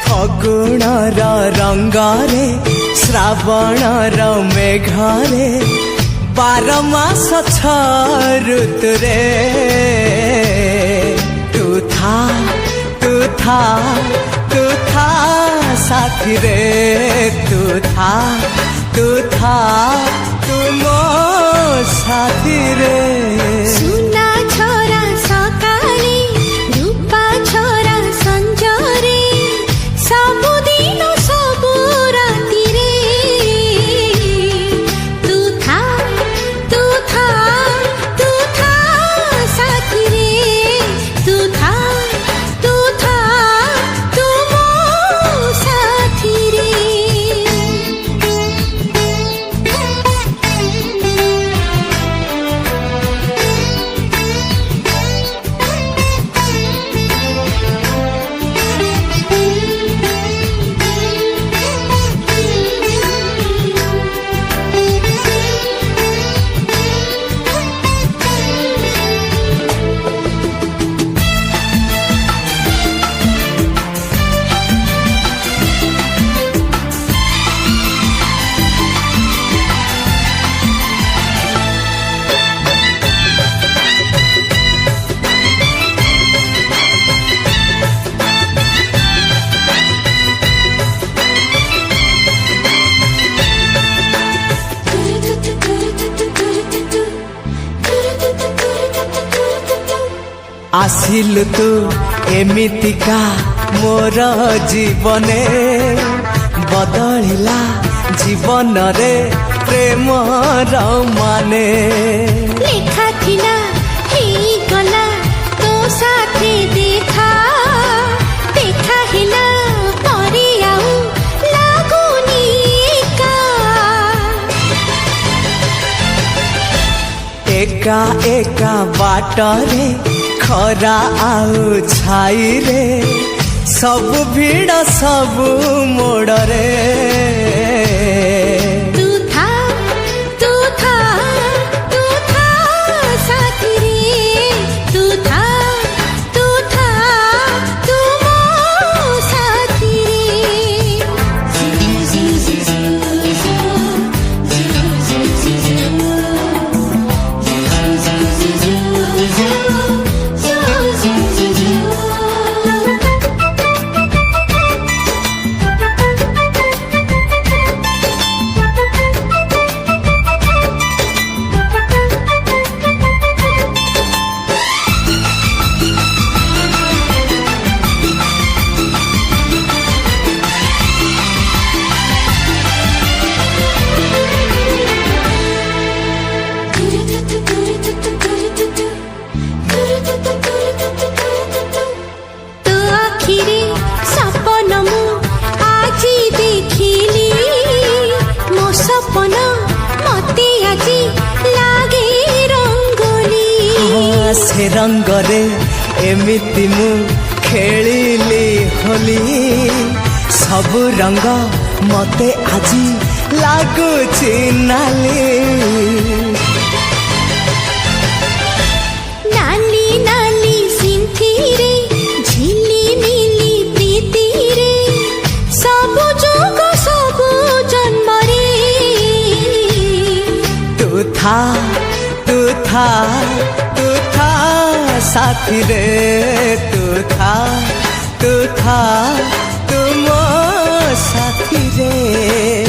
ଫଗୁଣର ରଙ୍ଗରେ ଶ୍ରାବଣର ମେଘରେ 12 ମାସ 6 ଋତୁରେ ତୁ ଥା ସାଥିରେ ତୁ ଥା ତୁ ମୋ ସାଥିରେ ସୁନା ଛରା ସକାଳେ ରୂପା ଛରା ସଞ୍ଜରେ ସବୁଦିନ ସବୁ ରାତିରେ ତୁ ଥା ସାଥିରେ ତୁ ଥା ତୁ ମୋ ସାଥିରେ ଆସିଲୁ ତୁ ଏମିତିକା ମୋର ଜୀବନେ ବଦଳିଲା ଜୀବନରେ ପ୍ରେମର ମାନେ ଲେଖା ଥିଲା ହେଇଗଲା ତୋ ସାଥେ ଦେଖା ହେଲା ପରେ ଆଉ ଲାଗୁନି ଏକା ଏକା ବାଟରେ ଖରା ଆଉ ଛାଇରେ ସବୁ ଭିଡ଼ ସବୁ ମୋଡ଼ରେ ତୁ ଥା ସାଥିରେ ତୁ ଥା ତୁ ମୋ से रंगरे एमिति मु खेलिली होली सबु रंग मते आजी लागुची नाली नाली नाली सिंथीरे झिली मिली प्रीतिरे सबु जुग सबु जन्मरे तू था साथी रे तू था तू था तू मो साथी रे।